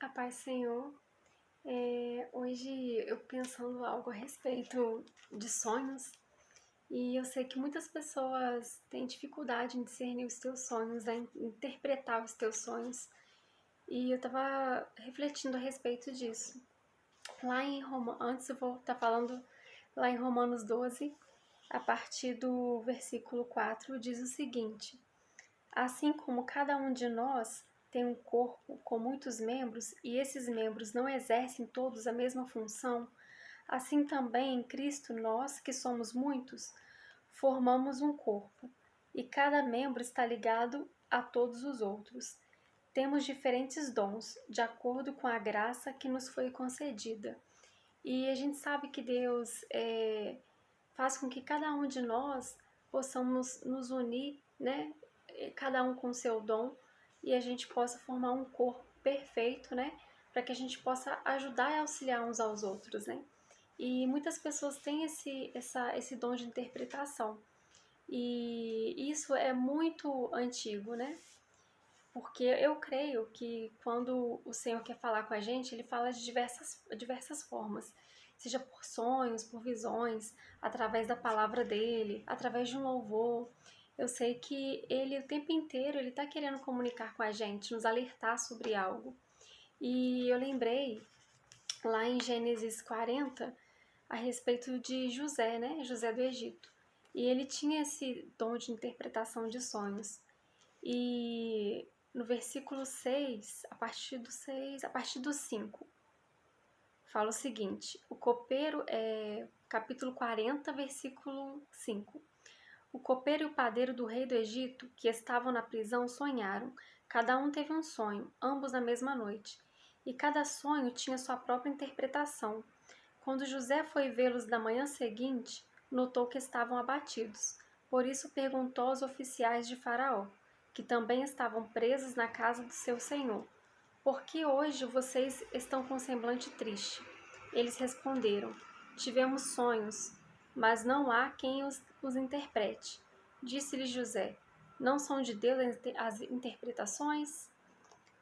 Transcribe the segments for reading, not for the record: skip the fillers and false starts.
A paz, Senhor. Hoje eu pensando algo a respeito de sonhos, e eu sei que muitas pessoas têm dificuldade em discernir os teus sonhos, né, em interpretar os teus sonhos, e eu estava refletindo a respeito disso. Antes eu vou estar falando lá em Romanos 12, a partir do versículo 4, diz o seguinte: Assim como cada um de nós tem um corpo com muitos membros e esses membros não exercem todos a mesma função, assim também em Cristo nós, que somos muitos, formamos um corpo e cada membro está ligado a todos os outros. Temos diferentes dons, de acordo com a graça que nos foi concedida. E a gente sabe que Deus faz com que cada um de nós possamos nos unir, né? Cada um com o seu dom, e a gente possa formar um corpo perfeito, né? Para que a gente possa ajudar e auxiliar uns aos outros, né? E muitas pessoas têm esse dom de interpretação. E isso é muito antigo, né? Porque eu creio que quando o Senhor quer falar com a gente, Ele fala de diversas formas. Seja por sonhos, por visões, através da palavra dEle, através de um louvor. Eu sei que Ele o tempo inteiro Ele está querendo comunicar com a gente, nos alertar sobre algo. E eu lembrei lá em Gênesis 40 a respeito de José, né? José do Egito. E ele tinha esse dom de interpretação de sonhos. E no versículo 6, a partir do 5, fala o seguinte: o copeiro capítulo 40, versículo 5. O copeiro e o padeiro do rei do Egito, que estavam na prisão, sonharam. Cada um teve um sonho, ambos na mesma noite. E cada sonho tinha sua própria interpretação. Quando José foi vê-los na manhã seguinte, notou que estavam abatidos. Por isso perguntou aos oficiais de Faraó, que também estavam presos na casa do seu senhor: Por que hoje vocês estão com semblante triste? Eles responderam: Tivemos sonhos, mas não há quem os interprete. Disse-lhe José: Não são de Deus as interpretações?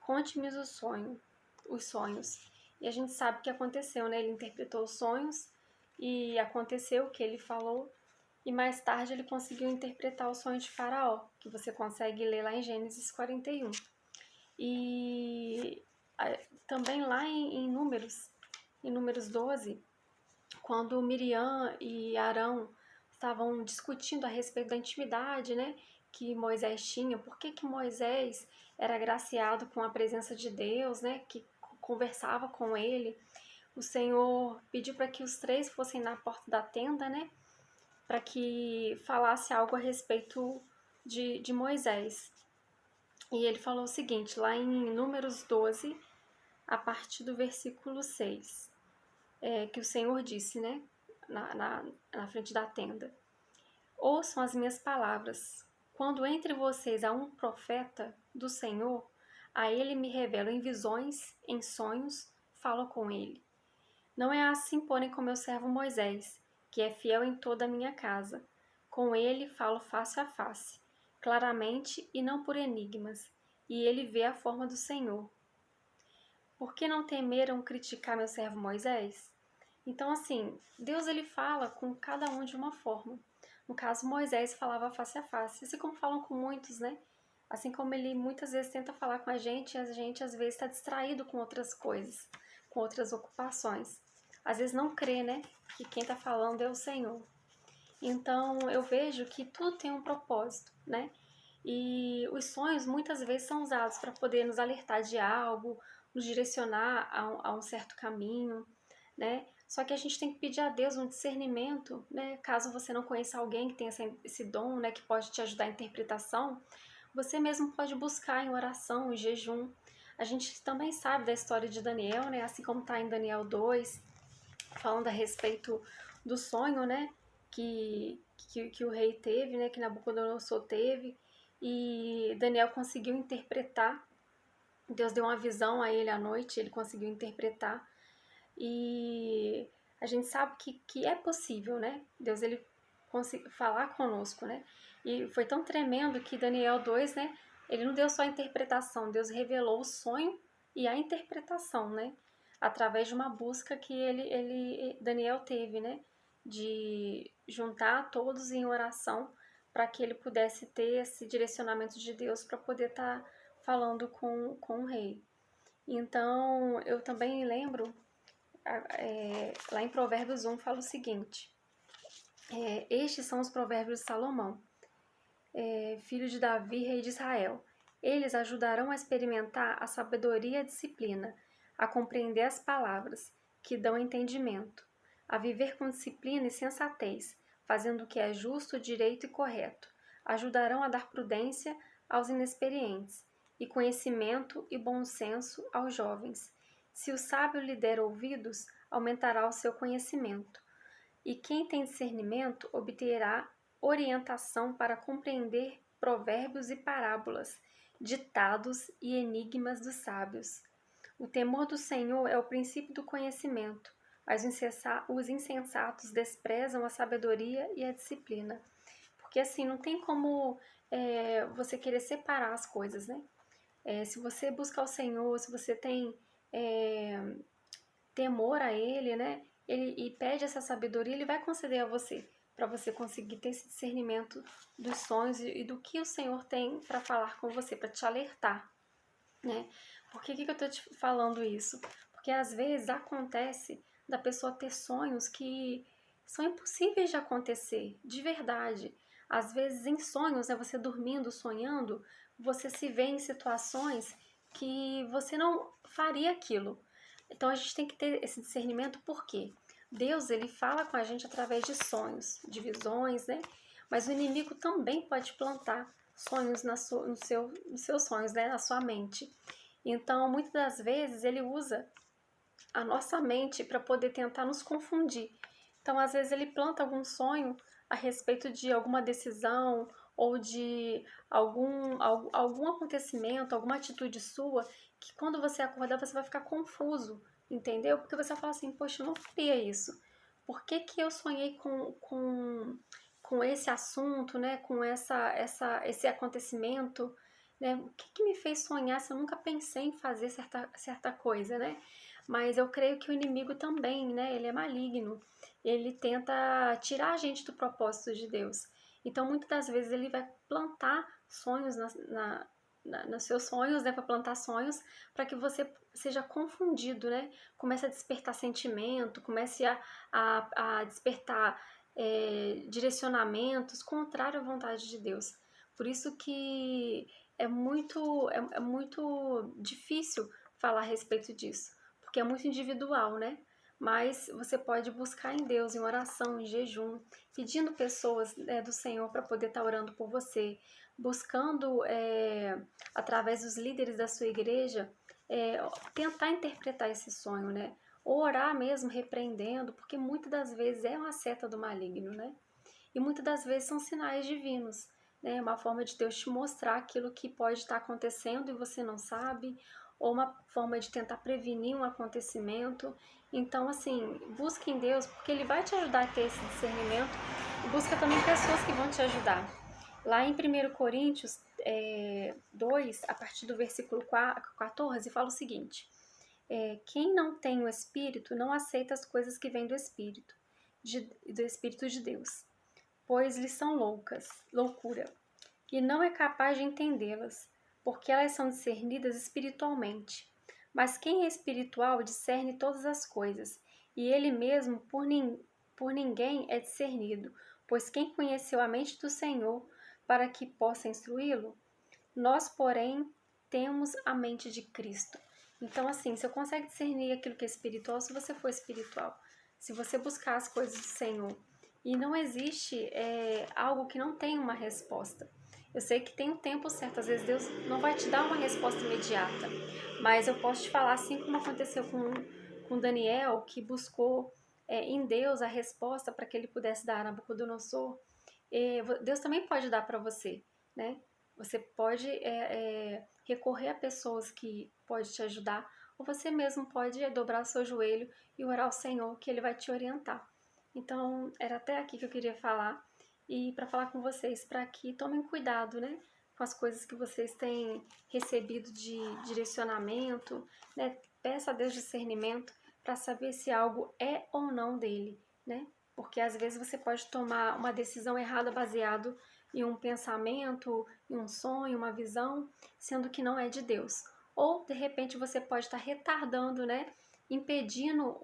Conte-me os sonhos. E a gente sabe o que aconteceu, né? Ele interpretou os sonhos e aconteceu o que ele falou. E mais tarde ele conseguiu interpretar o sonho de Faraó, que você consegue ler lá em Gênesis 41. E também lá em Números 12, quando Miriam e Arão estavam discutindo a respeito da intimidade, né, que Moisés tinha, por que Moisés era agraciado com a presença de Deus, né, que conversava com ele. O Senhor pediu para que os três fossem na porta da tenda, né, para que falasse algo a respeito de Moisés. E ele falou o seguinte, lá em Números 12, a partir do versículo 6, que o Senhor disse, né, na frente da tenda: Ouçam as minhas palavras. Quando entre vocês há um profeta do Senhor, a ele me revelo em visões, em sonhos, falo com ele. Não é assim, porém, com meu servo Moisés, que é fiel em toda a minha casa. Com ele falo face a face, claramente e não por enigmas, e ele vê a forma do Senhor. Por que não temeram criticar meu servo Moisés? Então, assim, Deus ele fala com cada um de uma forma. No caso, Moisés falava face a face, assim como falam com muitos, né? Assim como ele muitas vezes tenta falar com a gente às vezes está distraído com outras coisas, com outras ocupações. Às vezes não crê, né? Que quem está falando é o Senhor. Então, eu vejo que tudo tem um propósito, né? E os sonhos muitas vezes são usados para poder nos alertar de algo, nos direcionar a um certo caminho, né? Só que a gente tem que pedir a Deus um discernimento, né? Caso você não conheça alguém que tenha esse dom, né? Que pode te ajudar a interpretação, você mesmo pode buscar em oração, em jejum. A gente também sabe da história de Daniel, né? Assim como está em Daniel 2, falando a respeito do sonho, né? Que o rei teve, né? Que Nabucodonosor teve. E Daniel conseguiu interpretar. Deus deu uma visão a ele à noite, ele conseguiu interpretar. E a gente sabe que é possível, né? Deus ele falar conosco, né? E foi tão tremendo que Daniel 2, né? Ele não deu só a interpretação, Deus revelou o sonho e a interpretação, né? Através de uma busca que Daniel teve, né? De juntar todos em oração para que ele pudesse ter esse direcionamento de Deus para poder estar falando com o rei. Então, eu também lembro, lá em Provérbios 1 fala o seguinte, estes são os provérbios de Salomão, filho de Davi, rei de Israel. Eles ajudarão a experimentar a sabedoria e a disciplina, a compreender as palavras, que dão entendimento, a viver com disciplina e sensatez, fazendo o que é justo, direito e correto. Ajudarão a dar prudência aos inexperientes, e conhecimento e bom senso aos jovens. Se o sábio lhe der ouvidos, aumentará o seu conhecimento. E quem tem discernimento obterá orientação para compreender provérbios e parábolas, ditados e enigmas dos sábios. O temor do Senhor é o princípio do conhecimento. Os insensatos desprezam a sabedoria e a disciplina. Porque assim, não tem como você querer separar as coisas, né? Se você busca o Senhor, se você tem temor a Ele, né? E pede essa sabedoria, Ele vai conceder a você, para você conseguir ter esse discernimento dos sonhos e do que o Senhor tem para falar com você, para te alertar, né? Por que eu tô te falando isso? Porque às vezes acontece da pessoa ter sonhos que são impossíveis de acontecer, de verdade. Às vezes em sonhos, né, você dormindo, sonhando, você se vê em situações que você não faria aquilo. Então a gente tem que ter esse discernimento porque Deus, ele fala com a gente através de sonhos, de visões, né? Mas o inimigo também pode plantar sonhos nos seus sonhos, né? Na sua mente. Então, muitas das vezes, ele usa a nossa mente para poder tentar nos confundir. Então, às vezes, ele planta algum sonho a respeito de alguma decisão ou de algum acontecimento, alguma atitude sua, que quando você acordar você vai ficar confuso, entendeu? Porque você vai falar assim, poxa, eu não faria isso. Por que que eu sonhei com esse assunto, né? Com esse acontecimento, né? O que que me fez sonhar se eu nunca pensei em fazer certa coisa, né? Mas eu creio que o inimigo também, né? Ele é maligno. Ele tenta tirar a gente do propósito de Deus. Então, muitas das vezes, ele vai plantar sonhos nos seus sonhos, né? Para plantar sonhos, para que você seja confundido, né? Comece a despertar sentimento, comece a despertar direcionamentos contrários à vontade de Deus. Por isso que é muito difícil falar a respeito disso, porque é muito individual, né? Mas você pode buscar em Deus, em oração, em jejum, pedindo pessoas do Senhor para poder estar orando por você, buscando através dos líderes da sua igreja tentar interpretar esse sonho, né? Ou orar mesmo, repreendendo, porque muitas das vezes é uma seta do maligno, né? E muitas das vezes são sinais divinos, né? Uma forma de Deus te mostrar aquilo que pode estar acontecendo e você não sabe, ou uma forma de tentar prevenir um acontecimento. Então, assim, busque em Deus, porque Ele vai te ajudar a ter esse discernimento, e busca também pessoas que vão te ajudar. Lá em 1 Coríntios 2, a partir do versículo 14, fala o seguinte: quem não tem o Espírito não aceita as coisas que vêm do Espírito de Deus, pois lhes são loucura, e não é capaz de entendê-las, porque elas são discernidas espiritualmente. Mas quem é espiritual discerne todas as coisas, e ele mesmo por ninguém é discernido, pois quem conheceu a mente do Senhor para que possa instruí-lo? Nós, porém, temos a mente de Cristo. Então, assim, você consegue discernir aquilo que é espiritual se você for espiritual, se você buscar as coisas do Senhor. E não existe algo que não tenha uma resposta. Eu sei que tem um tempo certo, às vezes Deus não vai te dar uma resposta imediata, mas eu posso te falar, assim como aconteceu com Daniel, que buscou em Deus a resposta para que ele pudesse dar a Nabucodonosor, Deus também pode dar para você, né? Você pode recorrer a pessoas que podem te ajudar, ou você mesmo pode dobrar o seu joelho e orar ao Senhor, que Ele vai te orientar. Então, era até aqui que eu queria falar, e para falar com vocês, para que tomem cuidado, né? com as coisas que vocês têm recebido de direcionamento, né? Peça a Deus discernimento para saber se algo é ou não dele, né? Porque às vezes você pode tomar uma decisão errada baseado em um pensamento, em um sonho, uma visão, sendo que não é de Deus. Ou de repente você pode estar retardando, né? Impedindo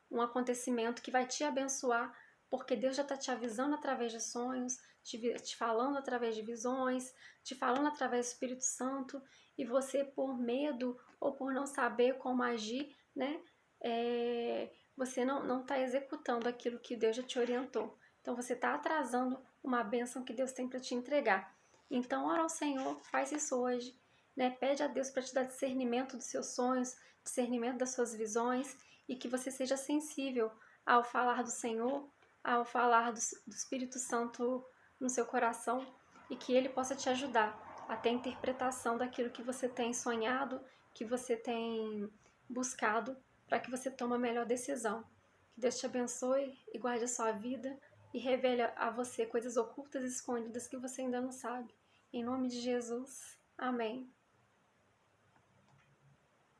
um acontecimento que vai te abençoar, porque Deus já está te avisando através de sonhos, te falando através de visões, te falando através do Espírito Santo, e você, por medo ou por não saber como agir, né? Você não está executando aquilo que Deus já te orientou. Então você está atrasando uma bênção que Deus tem para te entregar. Então ora ao Senhor, faz isso hoje, né? Pede a Deus para te dar discernimento dos seus sonhos, discernimento das suas visões, e que você seja sensível ao falar do Senhor, ao falar do Espírito Santo no seu coração, e que Ele possa te ajudar a ter a interpretação daquilo que você tem sonhado, que você tem buscado, para que você tome a melhor decisão. Que Deus te abençoe e guarde a sua vida e revele a você coisas ocultas e escondidas que você ainda não sabe. Em nome de Jesus. Amém.